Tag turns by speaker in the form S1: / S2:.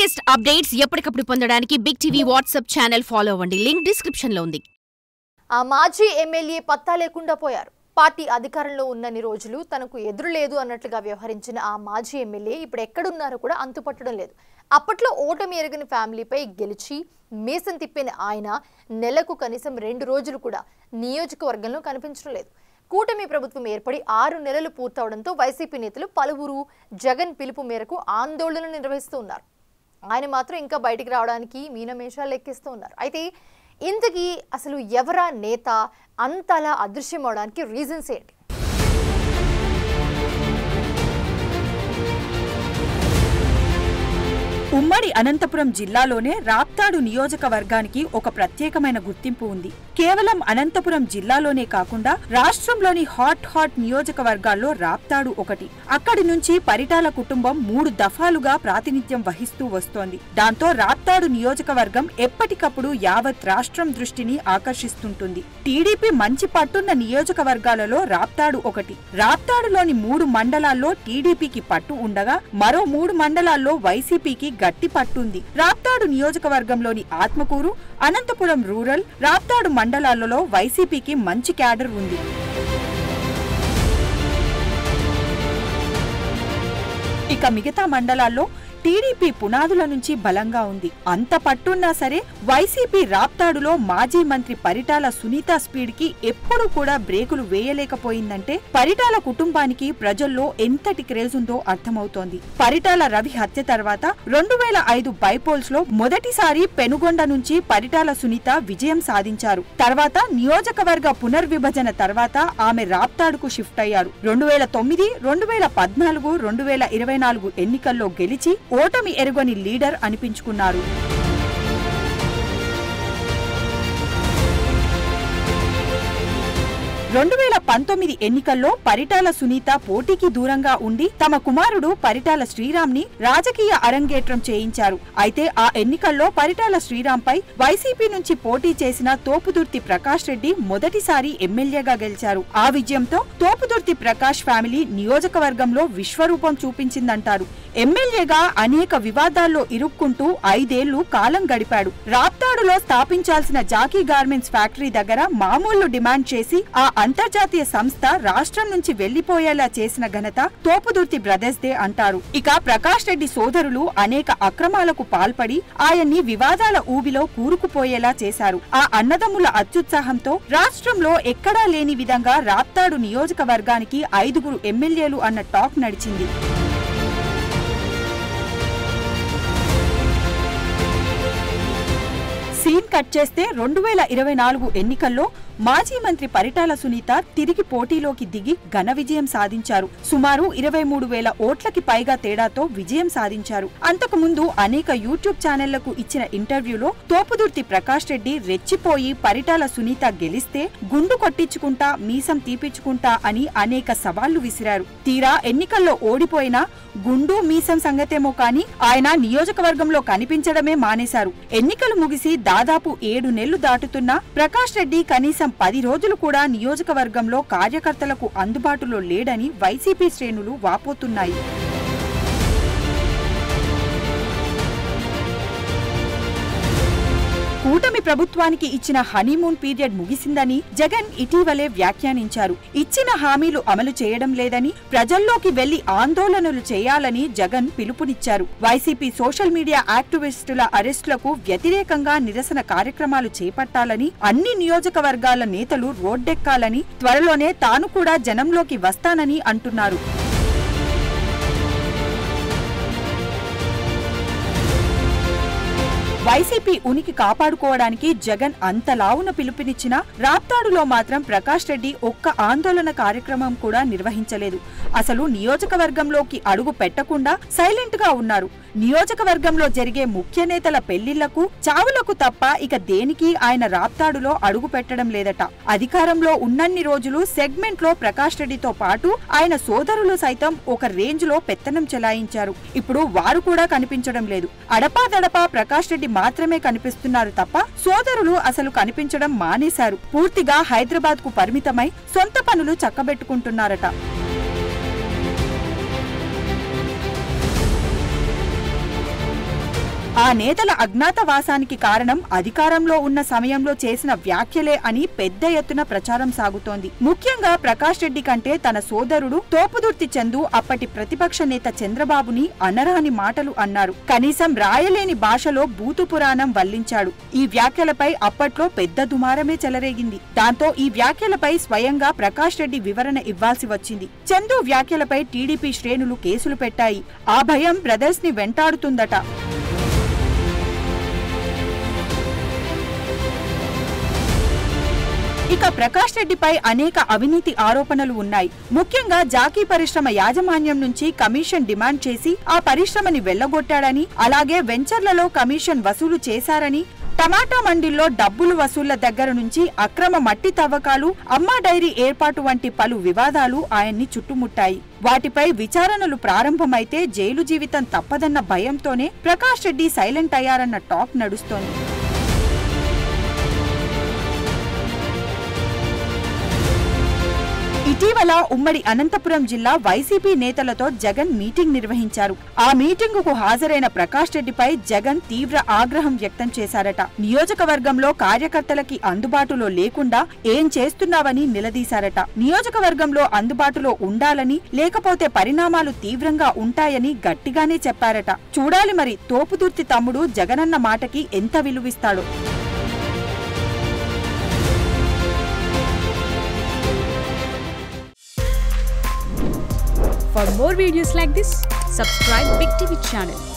S1: Latest updates ఎప్పటికప్పుడు పొందడానికి Big TV WhatsApp channel follow అవ్వండి. లింక్ డిస్క్రిప్షన్ లో ఉంది.
S2: ఆ మాజీ ఎమ్మెల్యే పత్తా లేకుండా పోయారు. పార్టీ అధికారంలో ఉన్నన్ని రోజులు తనకు ఎదురు లేదు అన్నట్లుగా వ్యవహరించిన ఆ మాజీ ఎమ్మెల్యే ఇప్పుడు ఎక్కడున్నారో కూడా అంతుపట్టడం లేదు. అప్పట్లో ఓటమి ఎరగని ఫ్యామిలీపై గెలిచి మీసం తిప్పిన ఆయన నెలకు కనీసం 2 రోజులు కూడా నియోజకవర్గంలో కనిపించడం లేదు. కూటమి ప్రభుత్వం ఏర్పడి 6 నెలలు పూర్తవడంతో వైసీపీ నేతలు పలువురు జగన్ పిలుపు మేరకు ఆందోళనలు నిర్వహిస్తూ ఉన్నారు. ఆయన మాత్రం ఇంకా బయటికి రావడానికి మీనమేషాలు లెక్కిస్తూ ఉన్నారు. అయితే ఇంతకీ అసలు ఎవరా నేత అంతలా అదృశ్యం అవడానికి రీజన్స్ ఏంటి?
S3: ఉమ్మడి అనంతపురం జిల్లాలోనే రాప్తాడు నియోజకవర్గానికి ఒక ప్రత్యేకమైన గుర్తింపు ఉంది. కేవలం అనంతపురం జిల్లాలోనే కాకుండా రాష్ట్రంలోని హాట్ నియోజకవర్గాల్లో రాప్తాడు ఒకటి. అక్కడి నుంచి పరిటాల కుటుంబం 3 దఫాలుగా ప్రాతినిధ్యం వహిస్తూ వస్తోంది. దాంతో రాప్తాడు నియోజకవర్గం ఎప్పటికప్పుడు యావత్ రాష్ట్రం దృష్టిని ఆకర్షిస్తుంటుంది. టీడీపీ మంచి పట్టున్న నియోజకవర్గాలలో రాప్తాడు ఒకటి. రాప్తాడులోని 3 మండలాల్లో టీడీపీకి పట్టు ఉండగా మరో 3 మండలాల్లో వైసీపీకి గట్టి పట్టుంది. రాప్తాడు నియోజకవర్గంలోని ఆత్మకూరు, అనంతపురం రూరల్, రాప్తాడు మండలాలలో వైసీపీకి మంచి క్యాడర్ ఉంది. ఇక మిగతా మండలాల్లో టీడీపీ పునాదుల నుంచి బలంగా ఉంది. అంత పట్టున్నా సరే వైసీపీ రాప్తాడులో మాజీ మంత్రి పరిటాల సునీత స్పీడ్ కి ఎప్పుడు కూడా బ్రేకులు వేయలేకపోయిందంటే పరిటాల కుటుంబానికి ప్రజల్లో ఎంతటి క్రేజ్ ఉందో అర్థమవుతోంది. పరిటాల రవి హత్య తర్వాత 2005 బైపోల్స్ లో మొదటిసారి పెనుగొండ నుంచి పరిటాల సునీత విజయం సాధించారు. తర్వాత నియోజకవర్గ పునర్విభజన తర్వాత ఆమె రాప్తాడుకు షిఫ్ట్ అయ్యారు. 2009, 2014, 2024 ఎన్నికల్లో గెలిచి ఓటమి ఎరుగని లీడర్ అనిపించుకున్నారు. 2019 ఎన్నికల్లో పరిటాల సునీత పోటీకి దూరంగా ఉండి తమ కుమారుడు పరిటాల శ్రీరామ్ ని రాజకీయ అరంగేట్రం చేయించారు. అయితే ఆ ఎన్నికల్లో పరిటాల శ్రీరామ్ పై వైసీపీ నుంచి పోటీ చేసిన తోపుదుర్తి ప్రకాష్ రెడ్డి మొదటిసారి ఎమ్మెల్యేగా గెలిచారు. ఆ విజయంతో తోపుదుర్తి ప్రకాష్ ఫ్యామిలీ నియోజకవర్గంలో విశ్వరూపం చూపించిందంటారు. ఎమ్మెల్యేగా అనేక వివాదాల్లో ఇరుక్కుంటూ 5 ఏళ్లు కాలం గడిపాడు. రాప్తాడులో స్థాపించాల్సిన జాకీ గార్మెంట్స్ ఫ్యాక్టరీ దగ్గర మామూలు డిమాండ్ చేసి ఆ అంతర్జాతీయ సంస్థ రాష్ట్రం నుంచి వెళ్లిపోయేలా చేసిన ఘనత తోపుదుర్తి బ్రదర్స్ దే అంటారు. ఇక ప్రకాష్ రెడ్డి సోదరులు అనేక అక్రమాలకు పాల్పడి ఆయన్ని వివాదాల ఊబిలో కూరుకుపోయేలా చేశారు. ఆ అన్నదమ్ముల అత్యుత్సాహంతో రాష్ట్రంలో ఎక్కడా లేని విధంగా రాప్తాడు నియోజకవర్గానికి 5 ఎమ్మెల్యేలు అన్న టాక్ నడిచింది. సీన్ కట్ చేస్తే 2024 ఎన్నికల్లో మాజీ మంత్రి పరిటాల సునీత తిరిగి పోటీలోకి దిగి ఘన విజయం సాధించారు. సుమారు 23,000 ఓట్లకి పైగా తేడాతో విజయం సాధించారు. అంతకుముందు అనేక యూట్యూబ్ ఛానళ్లకు ఇచ్చిన ఇంటర్వ్యూలో తోపుదుర్తి ప్రకాష్ రెడ్డి రెచ్చిపోయి పరిటాల సునీత గెలిస్తే గుండు కొట్టించుకుంటా మీసం తీపించుకుంటా అని అనేక సవాళ్లు విసిరారు. తీరా ఎన్నికల్లో ఓడిపోయినా గుండు మీసం సంగతేమో కానీ ఆయన నియోజకవర్గంలో కనిపించడమే మానేశారు. ఎన్నికలు ముగిసి దాదాపు 7 నెలలు దాటుతున్నా ప్రకాష్ రెడ్డి కనీసం 10 రోజులు కూడా నియోజకవర్గంలో కార్యకర్తలకు అందుబాటులో లేడని వైసీపీ శ్రేణులు వాపోతున్నాయి. కూటమి ప్రభుత్వానికి ఇచ్చిన హనీమూన్ పీరియడ్ ముగిసిందని జగన్ ఇటీవలే వ్యాఖ్యానించారు. ఇచ్చిన హామీలు అమలు చేయడం లేదని, ప్రజల్లోకి వెళ్లి ఆందోళనలు చేయాలని జగన్ పిలుపునిచ్చారు. వైసీపీ సోషల్ మీడియా యాక్టివిస్టుల అరెస్టులకు వ్యతిరేకంగా నిరసన కార్యక్రమాలు చేపట్టాలని, అన్ని నియోజకవర్గాల నేతలు రోడ్డెక్కాలని, త్వరలోనే తాను కూడా జనంలోకి వస్తానని అంటున్నారు. వైసీపీ ఉనికి కాపాడుకోవడానికి జగన్ అంతలావున పిలుపునిచ్చినా రాప్తాడులో మాత్రం ప్రకాష్ రెడ్డి ఒక్క ఆందోళన కార్యక్రమం కూడా నిర్వహించలేదు. అసలు నియోజకవర్గంలోకి అడుగు పెట్టకుండా సైలెంట్ గా ఉన్నారు. నియోజకవర్గంలో జరిగే ముఖ్య నేతల పెళ్లిళ్లకు, చావులకు తప్ప ఇక దేనికి ఆయన రాప్తాడులో అడుగు పెట్టడం లేదట. అధికారంలో ఉన్నన్ని రోజులు సెగ్మెంట్ లో ప్రకాష్ రెడ్డితో పాటు ఆయన సోదరులు సైతం ఒక రేంజ్ లో పెత్తనం చెలాయించారు. ఇప్పుడు వారు కూడా కనిపించడం లేదు. అడపాదడపా ప్రకాష్ రెడ్డి మాత్రమే కనిపిస్తున్నారు తప్ప సోదరులు అసలు కనిపించడం మానేశారు. పూర్తిగా హైదరాబాద్ కు పరిమితమై సొంత పనులు చక్కబెట్టుకుంటున్నారట. ఆ నేతల అజ్ఞాతవాసానికి కారణం అధికారంలో ఉన్న సమయంలో చేసిన వ్యాఖ్యలే అని పెద్ద ఎత్తున ప్రచారం సాగుతోంది. ముఖ్యంగా ప్రకాష్ రెడ్డి కంటే తన సోదరుడు తోపుదుర్తి చందు అప్పటి ప్రతిపక్ష నేత చంద్రబాబుని అనరాని మాటలు అన్నారు. కనీసం రాయలేని భాషలో బూతు పురాణం వల్లించాడు. ఈ వ్యాఖ్యలపై అప్పట్లో పెద్ద దుమారమే చెలరేగింది. దాంతో ఈ వ్యాఖ్యలపై స్వయంగా ప్రకాష్ రెడ్డి వివరణ ఇవ్వాల్సి వచ్చింది. చందు వ్యాఖ్యలపై టీడీపీ శ్రేణులు కేసులు పెట్టాయి. ఆ భయం బ్రదర్స్ ని వెంటాడుతుందట. ఇక ప్రకాష్ రెడ్డిపై అనేక అవినీతి ఆరోపణలు ఉన్నాయి. ముఖ్యంగా జాకీ పరిశ్రమ యాజమాన్యం నుంచి కమిషన్ డిమాండ్ చేసి ఆ పరిశ్రమని వెళ్లగొట్టాడని, అలాగే వెంచర్లలో కమిషన్ వసూలు చేశారని, టమాటా మండీల్లో డబ్బులు వసూళ్ల దగ్గర నుంచి అక్రమ మట్టి తవ్వకాలు, అమ్మా డైరీ ఏర్పాటు వంటి పలు వివాదాలు ఆయన్ని చుట్టుముట్టాయి. వాటిపై విచారణలు ప్రారంభమైతే జైలు జీవితం తప్పదన్న భయంతోనే ప్రకాష్ రెడ్డి సైలెంట్ అయ్యారన్న టాక్ నడుస్తోంది. ఇటీవల ఉమ్మడి అనంతపురం జిల్లా వైసీపీ నేతలతో జగన్ మీటింగ్ నిర్వహించారు. ఆ మీటింగుకు హాజరైన ప్రకాష్ రెడ్డిపై జగన్ తీవ్ర ఆగ్రహం వ్యక్తం చేశారట. నియోజకవర్గంలో కార్యకర్తలకి అందుబాటులో లేకుండా ఏం చేస్తున్నావని నిలదీశారట. నియోజకవర్గంలో అందుబాటులో ఉండాలని, లేకపోతే పరిణామాలు తీవ్రంగా ఉంటాయని గట్టిగానే చెప్పారట. చూడాలి మరి తోపుదుర్తి తమ్ముడు జగనన్న మాటకి ఎంత విలువిస్తాడో.
S4: For more videos like this, subscribe Big TV channel.